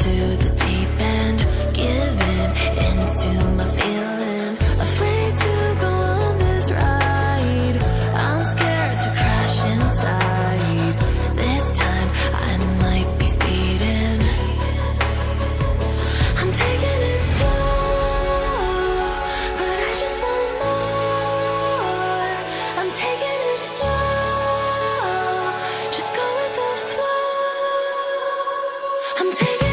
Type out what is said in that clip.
into the deep end, giving into my feelings, afraid to go on this ride. I'm scared to crash inside. This time I might be speeding. I'm taking it slow, but I just want more. I'm taking it slow, just go with the flow. I'm taking